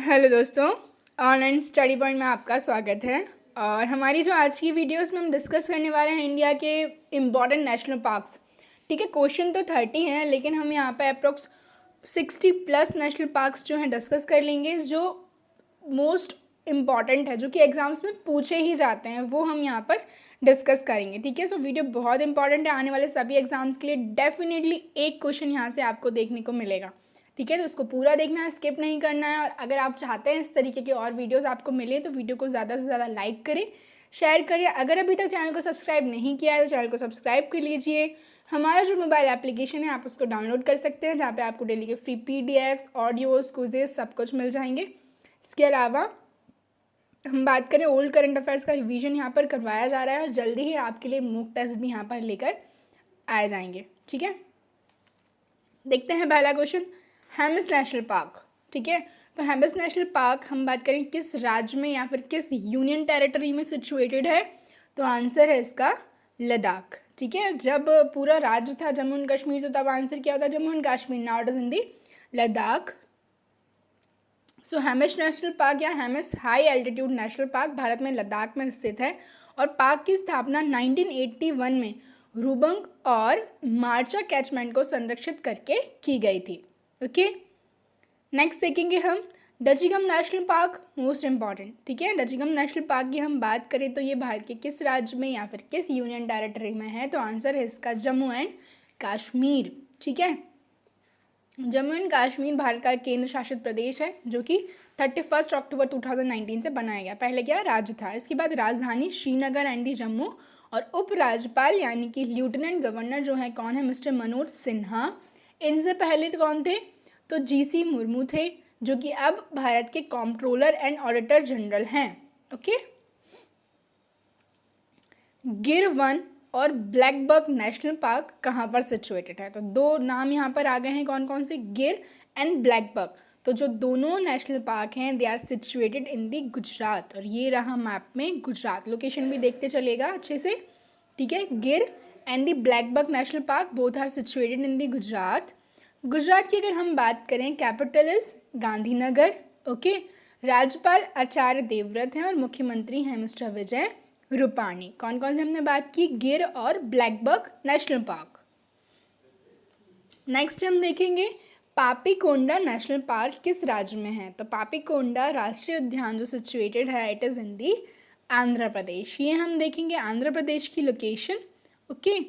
Hello दोस्तों, online study point में आपका स्वागत है। और हमारी जो आज की वीडियोस में हम डिस्कस करने वाले हैं इंडिया के इम्पॉर्टेंट नेशनल पार्क्स। ठीक है, क्वेश्चन तो 30 हैं लेकिन हम यहाँ पे अप्रोक्स 60+ नेशनल पार्क्स जो हैं डिस्कस कर लेंगे, जो मोस्ट इम्पॉर्टेंट है, जो कि एग्जाम्स में पूछे ही जाते हैं, वो हम यहाँ पर डिस्कस करेंगे। ठीक है, सो वीडियो बहुत इंपॉर्टेंट है, आने वाले सभी एग्जाम्स के लिए डेफिनेटली एक क्वेश्चन यहाँ से आपको देखने को मिलेगा। ठीक है, तो उसको पूरा देखना है, स्किप नहीं करना है। और अगर आप चाहते हैं इस तरीके के और वीडियोस आपको मिले तो वीडियो को ज़्यादा से ज़्यादा लाइक करें, शेयर करिए। अगर अभी तक चैनल को सब्सक्राइब नहीं किया है तो चैनल को सब्सक्राइब कर लीजिए। हमारा जो मोबाइल एप्लीकेशन है आप उसको डाउनलोड कर सकते हैं, जहाँ पे आपको डेली के फ्री PDFs, ऑडियोज़, क्विज़ेज सब कुछ मिल जाएंगे। इसके अलावा हम बात करें ओल्ड करंट अफेयर्स का रिवीजन यहाँ पर करवाया जा रहा है और जल्दी ही आपके लिए मॉक टेस्ट भी यहाँ पर लेकर आए जाएंगे। ठीक है, देखते हैं पहला क्वेश्चन, हेमिस नेशनल पार्क। ठीक है, तो हेमिस नेशनल पार्क हम बात करें किस राज्य में या फिर किस यूनियन टेरिटरी में सिचुएटेड है, तो आंसर है इसका लद्दाख। ठीक है, जब पूरा राज्य था जम्मू एंड कश्मीर तो तब आंसर क्या होता है Jammu and Kashmir, now it is in the Ladakh. So Hemis national park या Hemis high altitude national park Bharat में लद्दाख में स्थित है और पार्क की स्थापना 1981 में रुबंग और मार्चा कैचमेंट को संरक्षित करके की गई थी। ओके, नेक्स्ट देखेंगे हम डचिगम नेशनल पार्क, मोस्ट इंपॉर्टेंट। ठीक है, डचिगम नेशनल पार्क की हम बात करें तो ये भारत के किस राज्य में या फिर किस यूनियन टेरिटरी में है, तो आंसर है इसका जम्मू एंड कश्मीर। ठीक है, जम्मू एंड कश्मीर भारत का केंद्र शासित प्रदेश है जो कि 31 अक्टूबर 2019 से बनाया गया। पहले क्या राज्य था, इसके बाद राजधानी श्रीनगर एंड दी जम्मू, और उपराज्यपाल यानी कि लेफ्टिनेंट गवर्नर जो है कौन है, मिस्टर मनोज सिन्हा। इनसे पहले तो कौन थे, तो GC मुर्मू थे जो कि अब भारत के कंट्रोलर एंड ऑडिटर जनरल हैं। ओके, गिर वन और ब्लैकबक नेशनल पार्क कहाँ पर सिचुएटेड है, तो दो नाम यहाँ पर आ गए हैं, कौन कौन से, गिर एंड ब्लैकबक। तो जो दोनों नेशनल पार्क हैं they are situated in the Gujarat, और ये रहा मैप में गुजरात। लोकेशन भी देखते चलेगा अच्छे से। ठीक है, Gir and the blackbuck national park both are situated in the Gujarat. Gujarat की अगर हम बात करें, कैपिटल इज गांधीनगर। ओके, राज्यपाल आचार्य देवव्रत हैं और मुख्यमंत्री हैं मिस्टर विजय रूपाणी। कौन कौन से हमने बात की, गिर और ब्लैकबक नेशनल पार्क। नेक्स्ट हम देखेंगे पापीकोंडा नेशनल पार्क किस राज्य में है, तो पापीकोंडा राष्ट्रीय उद्यान जो सिचुएटेड है इट इज़ इन दी आंध्र प्रदेश। ये हम देखेंगे आंध्र प्रदेश की लोकेशन। ओके,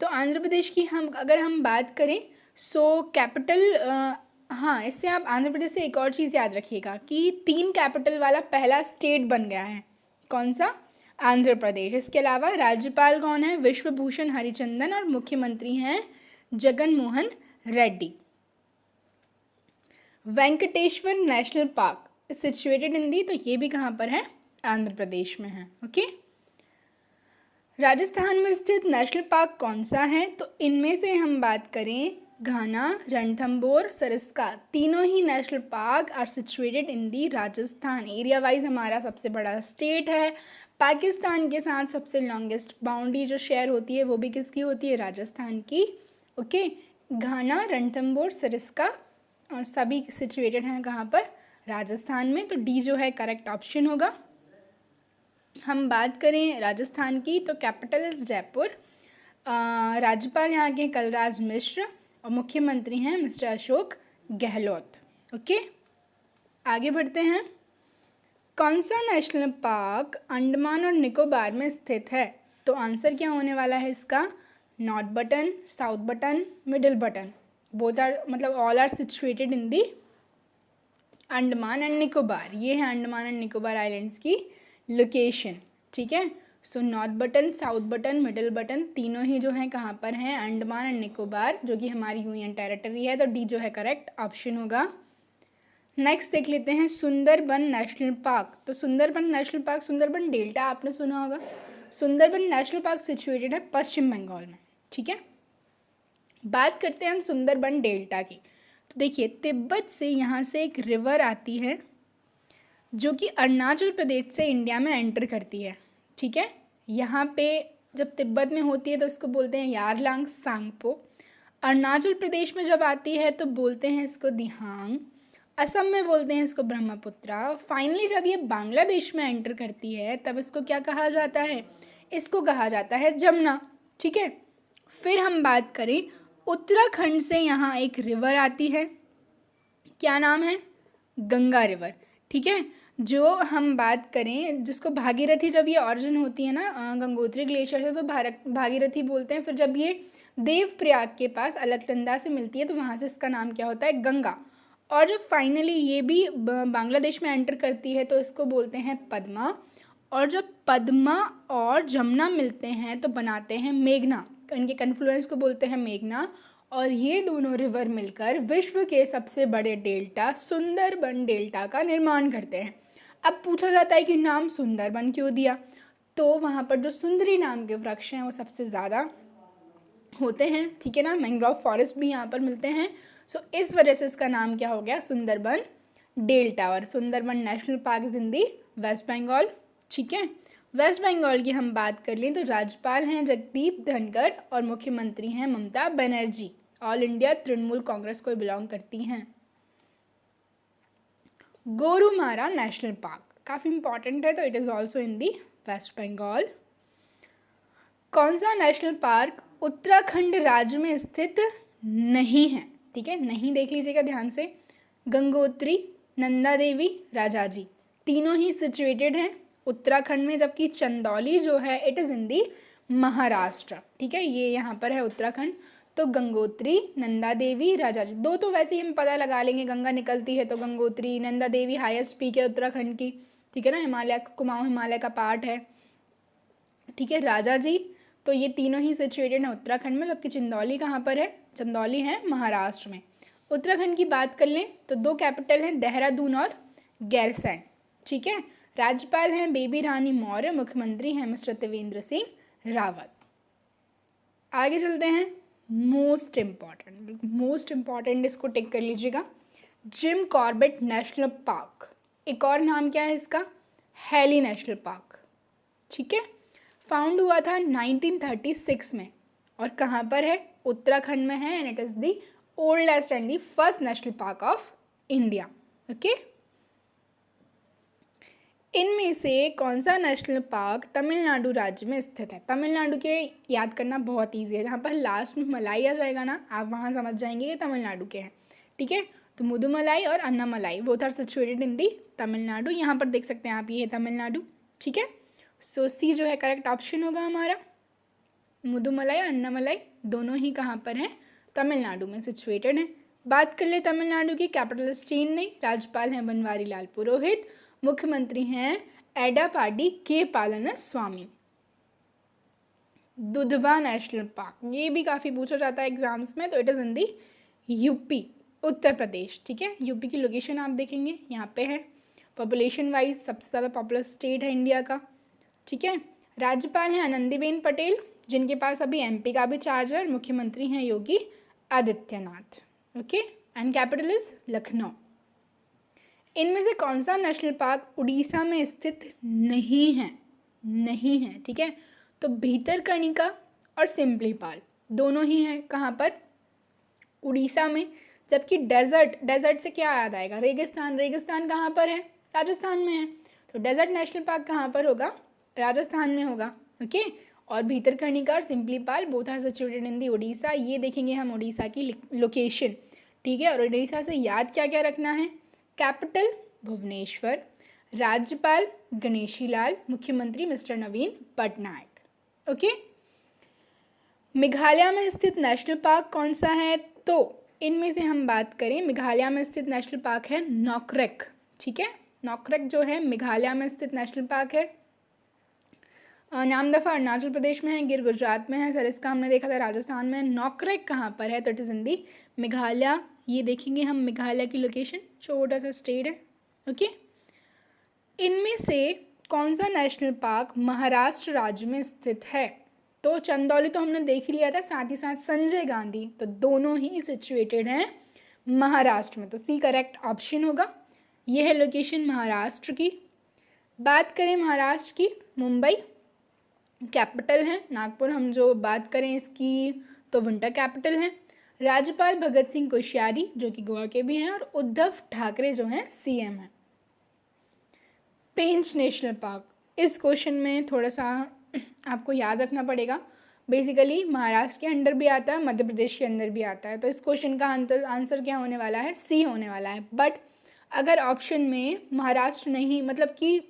तो आंध्र प्रदेश की हम अगर हम बात करें सो कैपिटल, हाँ इससे आप आंध्र प्रदेश से एक और चीज़ याद रखिएगा कि 3 कैपिटल वाला पहला स्टेट बन गया है, कौन सा, आंध्र प्रदेश। इसके अलावा राज्यपाल कौन है, विश्वभूषण हरिचंदन, और मुख्यमंत्री हैं Jagan Mohan Reddy. Venkateswara national park situated in the, तो ये भी कहाँ पर है, आंध्र प्रदेश में है। ओके, राजस्थान में स्थित नेशनल पार्क कौन सा है, तो इनमें से हम बात करें घाना, रणथंभौर, सरिस्का, तीनों ही national park are situated in the Rajasthan. Area wise हमारा सबसे बड़ा स्टेट है, पाकिस्तान के साथ सबसे लॉन्गेस्ट बाउंड्री जो शेयर होती है वो भी किसकी होती है, राजस्थान की। ओके, घाना, रणथंभौर, सरिस्का और सभी सिचुएटेड हैं कहाँ पर, राजस्थान में। तो डी जो है करेक्ट ऑप्शन होगा। हम बात करें राजस्थान की तो कैपिटल इज जयपुर, राज्यपाल यहाँ के कलराज मिश्र और मुख्यमंत्री हैं मिस्टर अशोक गहलोत। ओके, आगे बढ़ते हैं। कौन सा नेशनल पार्क अंडमान और निकोबार में स्थित है, तो आंसर क्या होने वाला है इसका, North Button, South Button, Middle Button, both are मतलब all are situated in the Andaman and Nicobar. ये है अंडमान एंड निकोबार आइलैंड्स की लोकेशन। ठीक है, so North Button, South Button, Middle Button तीनों ही जो हैं कहाँ पर हैं, अंडमान एंड निकोबार, जो कि हमारी यूनियन टेरिटरी है। तो डी जो है करेक्ट ऑप्शन होगा। नेक्स्ट देख लेते हैं सुंदरबन नेशनल पार्क। तो Sundarban national park, Sundarban delta आपने सुना होगा। सुंदरबन नेशनल पार्क सिचुएटेड है पश्चिम बंगाल में। ठीक है, बात करते हैं हम सुंदरबन डेल्टा की। तो देखिए तिब्बत से यहाँ से एक रिवर आती है जो कि अरुणाचल प्रदेश से इंडिया में एंटर करती है। ठीक है, यहाँ पे जब तिब्बत में होती है तो इसको बोलते हैं यारलांग सांगपो। अरुणाचल प्रदेश में जब आती है तो बोलते हैं इसको दिहांग, असम में बोलते हैं इसको ब्रह्मपुत्रा। फाइनली जब ये बांग्लादेश में एंटर करती है तब इसको क्या कहा जाता है, इसको कहा जाता है जमुना। ठीक है, फिर हम बात करें उत्तराखंड से यहाँ एक रिवर आती है, क्या नाम है, गंगा रिवर। ठीक है, जो हम बात करें जिसको भागीरथी, जब ये ऑरिजिन होती है ना गंगोत्री ग्लेशियर से, तो भागीरथी बोलते हैं। फिर जब ये देवप्रयाग के पास अलकनंदा से मिलती है तो वहाँ से इसका नाम क्या होता है, गंगा। और जब फाइनली ये भी बांग्लादेश में एंटर करती है तो इसको बोलते हैं पद्मा। और जब पद्मा और जमुना मिलते हैं तो बनाते हैं मेघना, इनके कन्फ्लुएंस को बोलते हैं मेघना। और ये दोनों रिवर मिलकर विश्व के सबसे बड़े डेल्टा सुंदरबन डेल्टा का निर्माण करते हैं। अब पूछा जाता है कि नाम सुंदरबन क्यों दिया, तो वहाँ पर जो सुंदरी नाम के वृक्ष हैं वो सबसे ज़्यादा होते हैं। ठीक है ना, मैंग्रोव फॉरेस्ट भी यहाँ पर मिलते हैं। सो इस वजह से इसका नाम क्या हो गया, सुंदरबन डेल्टा। और Sundarban national park is in the West Bengal. ठीक है, वेस्ट बंगाल की हम बात कर लें तो राज्यपाल हैं जगदीप धनखड़ और मुख्यमंत्री हैं ममता बनर्जी। ऑल इंडिया तृणमूल कांग्रेस को बिलोंग करती हैं। गोरुमारा नेशनल पार्क काफ़ी इंपॉर्टेंट है, तो it is also in the West Bengal. कौन सा नेशनल पार्क उत्तराखंड राज्य में स्थित नहीं है, ठीक है, नहीं देख लीजिएगा ध्यान से। गंगोत्री, नंदा देवी, राजाजी तीनों ही सिचुएटेड हैं उत्तराखंड में, जबकि चंदौली जो है इट इज़ इन दी महाराष्ट्र। ठीक है, ये यहाँ पर है उत्तराखंड। तो गंगोत्री, नंदा देवी, राजाजी, दो तो वैसे ही हम पता लगा लेंगे, गंगा निकलती है तो गंगोत्री। नंदा देवी हाईएस्ट पीक है उत्तराखंड की, ठीक है ना, हिमालय, कुमाऊं हिमालय का पार्ट है। ठीक है, राजाजी, तो ये तीनों ही सिचुएटेड है उत्तराखंड में, जबकि चंदौली कहाँ पर है, चंदौली है महाराष्ट्र में। उत्तराखंड की बात कर लें तो दो कैपिटल हैं, देहरादून और गैरसैंण। ठीक है, राज्यपाल हैं बेबी रानी मौर्य, मुख्यमंत्री हैं मिस्टर त्रिवेंद्र सिंह रावत। आगे चलते हैं, मोस्ट इम्पॉर्टेंट इसको टिक कर लीजिएगा, जिम कॉर्बेट नेशनल पार्क। एक और नाम क्या है इसका, हैली नेशनल पार्क। ठीक है, फाउंड हुआ था 1936 में और कहाँ पर है, उत्तराखंड में है, and it is the oldest and the first national park of India. Okay, इनमें से कौन सा नेशनल पार्क तमिलनाडु राज्य में स्थित है। तमिलनाडु के याद करना बहुत ईजी है, जहाँ पर लास्ट में मलाई आ जाएगा ना, आप वहाँ समझ जाएंगे कि तमिलनाडु के हैं। ठीक है, तो मुदुमलाई और Annamalai both are situated in the Tamil Nadu. यहाँ पर देख सकते हैं आप, ये है तमिलनाडु। ठीक है, सो सी जो है करेक्ट ऑप्शन होगा हमारा। मुदुमलाई और अन्नामलाई दोनों ही कहाँ पर हैं, तमिलनाडु में सिचुएटेड हैं। बात कर ले तमिलनाडु की, कैपिटल चेन्नई, राज्यपाल हैं बनवारी लाल पुरोहित, मुख्यमंत्री हैं एडापाडी के पालनस्वामी। दुधवा नेशनल पार्क, ये भी काफ़ी पूछा जाता है एग्जाम्स में, तो it is in the UP, Uttar Pradesh. ठीक है, यूपी की लोकेशन आप देखेंगे यहाँ पे है। पॉपुलेशन वाइज सबसे ज़्यादा पॉपुलर स्टेट है इंडिया का। ठीक है, राज्यपाल हैं आनंदीबेन पटेल, जिनके पास अभी एमपी का भी चार्ज है, और मुख्यमंत्री हैं Yogi Adityanath. Okay, and capital is Lucknow. इनमें से कौन सा नेशनल पार्क उड़ीसा में स्थित नहीं है, नहीं है। ठीक है, तो भीतरकनिका और सिम्पलीपाल दोनों ही हैं कहाँ पर, उड़ीसा में। जबकि डेजर्ट से क्या याद आएगा, रेगिस्तान, रेगिस्तान कहाँ पर है, राजस्थान में है, तो डेजर्ट नेशनल पार्क कहाँ पर होगा, राजस्थान में होगा। ओके, और भीतरकनिका और सिम्पलीपाल बोथ आर सिचुएटेड इन दी उड़ीसा। ये देखेंगे हम उड़ीसा की लोकेशन। ठीक है, और उड़ीसा से याद क्या क्या रखना है, कैपिटल भुवनेश्वर, राज्यपाल गणेशी लाल, मुख्यमंत्री मिस्टर नवीन पटनायक। ओके, मेघालय में स्थित नेशनल पार्क कौन सा है, तो इनमें से हम बात करें, मेघालय में स्थित नेशनल पार्क है नॉकरेक। ठीक है, नॉकरेक जो है मेघालय में स्थित नेशनल पार्क है। नामदफा अरुणाचल प्रदेश में है, गिर गुजरात में है, सरिस्का हमने देखा था राजस्थान में। नॉकरेक कहाँ पर है, तो इट इज़ इन दी मेघालय। ये देखेंगे हम मेघालय की लोकेशन, छोटा सा स्टेट है। ओके, इनमें से कौन सा नेशनल पार्क महाराष्ट्र राज्य में स्थित है, तो चंदौली तो हमने देख ही लिया था, साथ ही साथ संजय गांधी, तो दोनों ही सिचुएटेड हैं महाराष्ट्र में, तो सी करेक्ट ऑप्शन होगा। यह है लोकेशन महाराष्ट्र की। बात करें महाराष्ट्र की, मुंबई कैपिटल है, नागपुर हम जो बात करें इसकी तो विंटर कैपिटल है। राज्यपाल भगत सिंह कोश्यारी जो कि गोवा के भी हैं, और उद्धव ठाकरे जो हैं सीएम हैं। पेंच नेशनल पार्क, इस क्वेश्चन में थोड़ा सा आपको याद रखना पड़ेगा। बेसिकली महाराष्ट्र के अंडर भी आता है, मध्य प्रदेश के अंदर भी आता है, तो इस क्वेश्चन का आंसर क्या होने वाला है, सी होने वाला है। बट अगर ऑप्शन में महाराष्ट्र नहीं, मतलब कि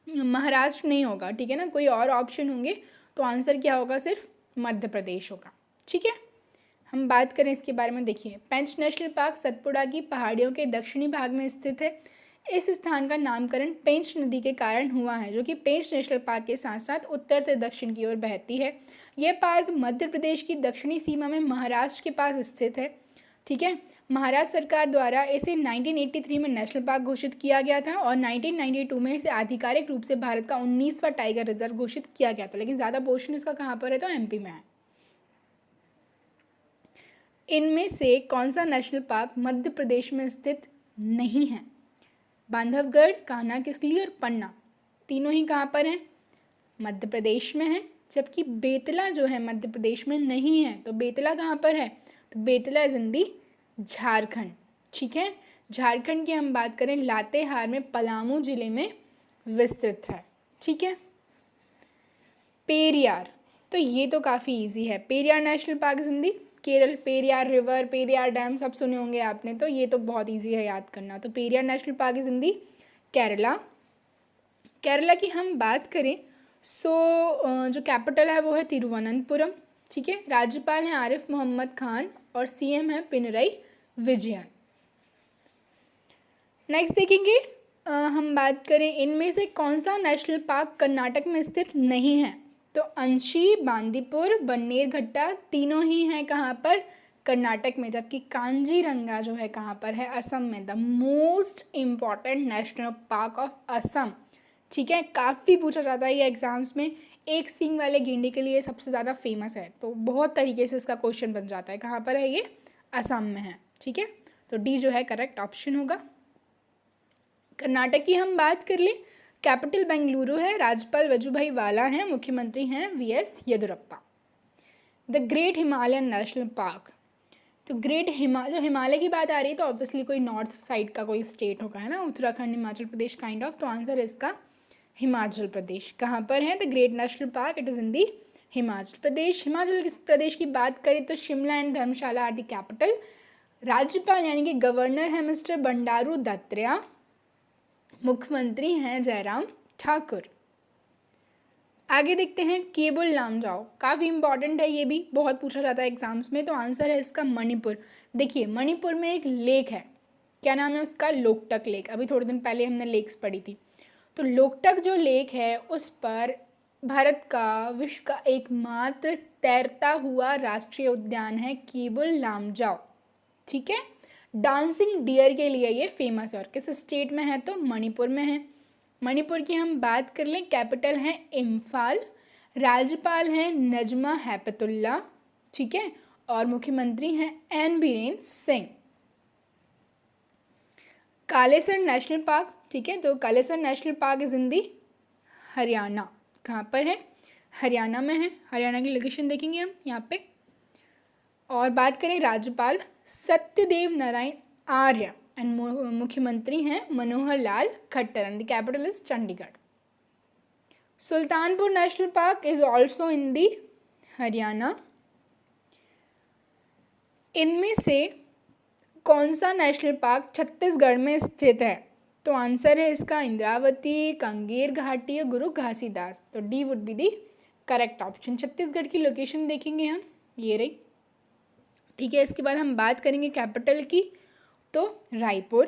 महाराष्ट्र नहीं होगा, ठीक है ना, कोई और ऑप्शन होंगे, तो आंसर क्या होगा, सिर्फ मध्य प्रदेश होगा। ठीक है, हम बात करें इसके बारे में। देखिए, पेंच नेशनल पार्क सतपुड़ा की पहाड़ियों के दक्षिणी भाग में स्थित है। इस स्थान का नामकरण पेंच नदी के कारण हुआ है, जो कि पेंच नेशनल पार्क के साथ साथ उत्तर से दक्षिण की ओर बहती है। यह पार्क मध्य प्रदेश की दक्षिणी सीमा में महाराष्ट्र के पास स्थित है। ठीक है, महाराष्ट्र सरकार द्वारा इसे 1983 में नेशनल पार्क घोषित किया गया था, और 1992 में इसे आधिकारिक रूप से भारत का 19वां टाइगर रिजर्व घोषित किया गया था। लेकिन ज़्यादा पोर्शन इसका कहाँ पर है, तो एमपी में है। इनमें से कौन सा नेशनल पार्क मध्य प्रदेश में स्थित नहीं है? बांधवगढ़, कान्हा किसली और पन्ना, तीनों ही कहाँ पर हैं, मध्य प्रदेश में है। जबकि बेतला जो है मध्य प्रदेश में नहीं है, तो बेतला कहाँ पर है, तो बेतला इज इन दी झारखंड। ठीक है, झारखंड की हम बात करें, लातेहार में पलामू जिले में विस्तृत है। ठीक है, पेरियार, तो ये तो काफ़ी इजी है। Periyar national park is in the Kerala, Periyar river, Periyar dam सब सुने होंगे आपने, तो ये तो बहुत इजी है याद करना। तो Periyar national park is in the Kerala. Kerala की हम बात करें, सो जो कैपिटल है वो है तिरुवनंतपुरम। ठीक है, राज्यपाल हैं आरिफ मोहम्मद खान और सीएम है पिनरई विजयन। नेक्स्ट देखेंगे, हम बात करें इनमें से कौन सा नेशनल पार्क कर्नाटक में स्थित नहीं है, तो अंशी, बांदीपुर, बन्नेरघट्टा तीनों ही हैं कहाँ पर, कर्नाटक में। जबकि कांजीरंगा जो है कहाँ पर है, असम में, the most important national park of Assam. ठीक है, काफ़ी पूछा जाता है ये एग्जाम्स में, एक सींग वाले गेंडे के लिए सबसे ज़्यादा फेमस है, तो बहुत तरीके से इसका क्वेश्चन बन जाता है। कहाँ पर है ये, असम में है। ठीक है, तो डी जो है करेक्ट ऑप्शन होगा। कर्नाटक की हम बात कर लें, कैपिटल बेंगलुरु है, राज्यपाल वजुभाई वाला हैं, मुख्यमंत्री हैं VS Yediyurappa. The great Himalayan national park, तो ग्रेट जो हिमालय की बात आ रही है, तो ऑब्वियसली कोई नॉर्थ साइड का कोई स्टेट होगा, है ना, उत्तराखंड, हिमाचल प्रदेश काइंड ऑफ, तो आंसर है इसका हिमाचल प्रदेश। कहाँ पर है the great national park, it is in the Himachal Pradesh. Himachal Pradesh की बात करें तो Shimla and Dharamshala are the capital. राज्यपाल यानी कि गवर्नर है मिस्टर बंडारू दत्तात्रेय, मुख्यमंत्री हैं जयराम ठाकुर। आगे देखते हैं, केबुल लामजाओ, काफ़ी इंपॉर्टेंट है, ये भी बहुत पूछा जाता है एग्जाम्स में, तो आंसर है इसका मणिपुर। देखिए, मणिपुर में एक लेक है, क्या नाम है उसका, लोकटक लेक। अभी थोड़े दिन पहले हमने लेक्स पढ़ी थी, तो लोकटक जो लेक है उस पर भारत का विश्व का एकमात्र तैरता हुआ राष्ट्रीय उद्यान है केबुल लामजाओ। ठीक है, डांसिंग डियर के लिए ये फेमस है, और किस स्टेट में है, तो मणिपुर में है। मणिपुर की हम बात कर लें, कैपिटल है इम्फाल, राज्यपाल हैं नजमा हेपतुल्ला। ठीक है, और मुख्यमंत्री हैं N Biren Singh. Kalesar national park, ठीक है, तो Kalesar national park is in the Haryana. कहाँ पर है, हरियाणा में है। हरियाणा की लोकेशन देखेंगे हम यहाँ पे। और बात करें राज्यपाल, सत्यदेव नारायण आर्य, एंड मुख्यमंत्री हैं Manohar Lal Khattar, and the capital is Chandigarh. Sultanpur national park is also in the Haryana. इनमें से कौन सा नेशनल पार्क छत्तीसगढ़ में स्थित है, तो आंसर है इसका इंद्रावती, कंगेर घाटी और गुरु घासीदास, तो D would be the correct option. Chhattisgarh की लोकेशन देखेंगे हम, ये रही। ठीक है, इसके बाद हम बात करेंगे कैपिटल की, तो रायपुर।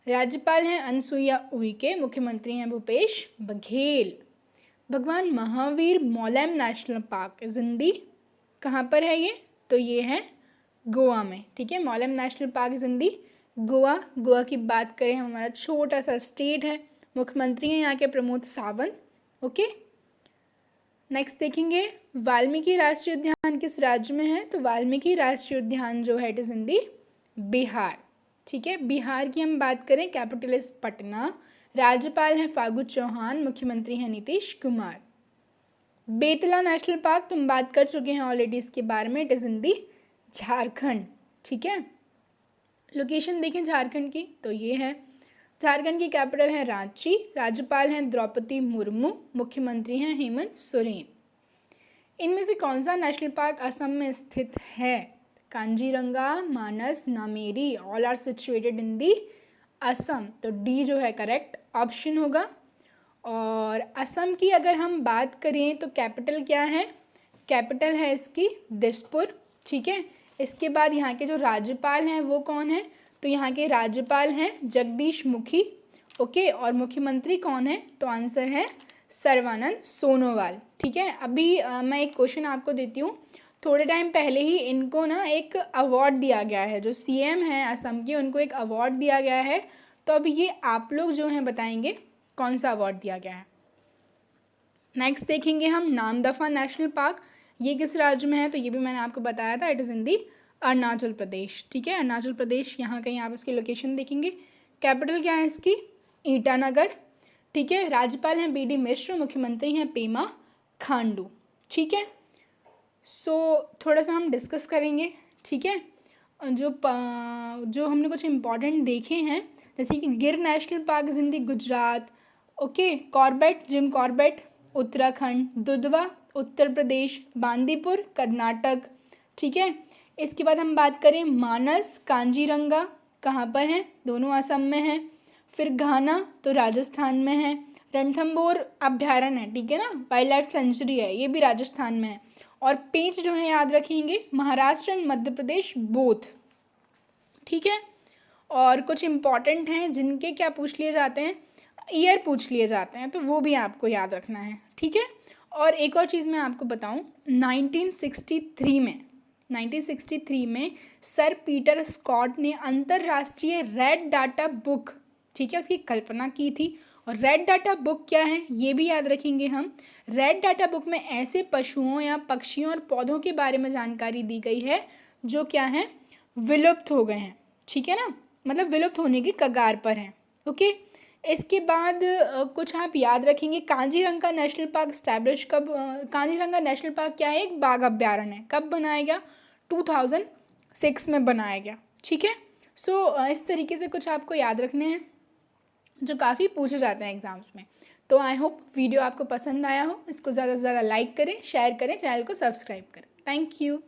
राज्यपाल हैं अनसुईया उइके, मुख्यमंत्री हैं भूपेश बघेल। भगवान महावीर मौलम नेशनल पार्क इज इन दी, कहाँ पर है ये, तो ये है गोवा में। ठीक है, मौलम नेशनल पार्क इज इन दी गोवा। गोवा की बात करें, हमारा छोटा सा स्टेट है, मुख्यमंत्री हैं यहाँ के प्रमोद सावंत। ओके, नेक्स्ट देखेंगे, वाल्मीकि राष्ट्रीय उद्यान किस राज्य में है, तो वाल्मीकि राष्ट्रीय उद्यान जो है इट इज़ इन दी बिहार। ठीक है, बिहार की हम बात करें, कैपिटल इज पटना, राज्यपाल हैं फागू चौहान, मुख्यमंत्री हैं नीतीश कुमार। बेतला नेशनल पार्क तुम बात कर चुके हैं ऑलरेडी इसके बारे में, इट इज़ इन दी झारखंड। ठीक है, लोकेशन देखें झारखंड की तो ये है, झारखंड की कैपिटल है रांची, राज्यपाल हैं द्रौपदी मुर्मू, मुख्यमंत्री हैं हेमंत सोरेन। इनमें से कौन सा नेशनल पार्क असम में स्थित है? Kaziranga, Manas, Nameri, all are situated in the Assam. तो डी जो है करेक्ट ऑप्शन होगा। और असम की अगर हम बात करें तो कैपिटल क्या है? कैपिटल है इसकी दिसपुर। ठीक है, इसके बाद यहाँ के जो राज्यपाल हैं वो कौन है? तो यहाँ के राज्यपाल हैं जगदीश मुखी। ओके, और मुख्यमंत्री कौन है? तो आंसर है सर्बानंद सोनोवाल। ठीक है, अभी मैं एक क्वेश्चन आपको देती हूँ। थोड़े टाइम पहले ही इनको ना एक अवार्ड दिया गया है, जो सीएम हैं असम के उनको एक अवार्ड दिया गया है। तो अभी ये आप लोग जो हैं बताएंगे कौन सा अवार्ड दिया गया है। नेक्स्ट देखेंगे हम नामदफा नेशनल पार्क। ये किस राज्य में है? तो ये भी मैंने आपको बताया था, इट इज़ इन दी अरुणाचल प्रदेश। ठीक है, अरुणाचल प्रदेश, यहाँ कहीं आप इसकी लोकेशन देखेंगे। कैपिटल क्या है इसकी? ईटानगर। ठीक है, राज्यपाल हैं बीडी मिश्र, मुख्यमंत्री हैं पेमा खांडू। ठीक है, सो थोड़ा सा हम डिस्कस करेंगे। ठीक है, जो हमने कुछ इम्पॉर्टेंट देखे हैं, जैसे कि गिर नेशनल पार्क जिंदी Gujarat. Okay, Corbett, Jim Corbett Uttarakhand, Dudhwa Uttar Pradesh, Bandipur Karnataka. ठीक है, इसके बाद हम बात करें मानस, कांजीरंगा कहाँ पर हैं? दोनों असम में हैं। फिर घाना तो राजस्थान में है। रणथंभौर अभ्यारण्य है, ठीक है ना, वाइल्ड लाइफ सेंचुरी है, ये भी राजस्थान में है। और पेंच जो है याद रखेंगे महाराष्ट्र एंड मध्य प्रदेश बोथ। ठीक है, और कुछ इम्पॉर्टेंट हैं जिनके क्या पूछ लिए जाते हैं, ईयर पूछ लिए जाते हैं, तो वो भी आपको याद रखना है। ठीक है, और एक और चीज़ मैं आपको बताऊं, 1963 में सर पीटर स्कॉट ने अंतर्राष्ट्रीय रेड डाटा बुक, ठीक है, उसकी कल्पना की थी। और रेड डाटा बुक क्या है ये भी याद रखेंगे हम। रेड डाटा बुक में ऐसे पशुओं या पक्षियों और पौधों के बारे में जानकारी दी गई है जो क्या है, विलुप्त हो गए हैं। ठीक है ना, मतलब विलुप्त होने की कगार पर हैं। ओके, इसके बाद कुछ आप याद रखेंगे, कांजीरंगा नेशनल पार्क स्टैब्लिश कब? कांजीरंगा नेशनल पार्क क्या है? एक बाघ अभ्यारण्य है। कब बनाया गया? 2006 में बनाया गया। ठीक है, सो इस तरीके से कुछ आपको याद रखने हैं जो काफ़ी पूछे जाते हैं एग्जाम्स में। तो आई होप वीडियो आपको पसंद आया हो। इसको ज़्यादा से ज़्यादा लाइक करें, शेयर करें, चैनल को सब्सक्राइब करें। Thank you.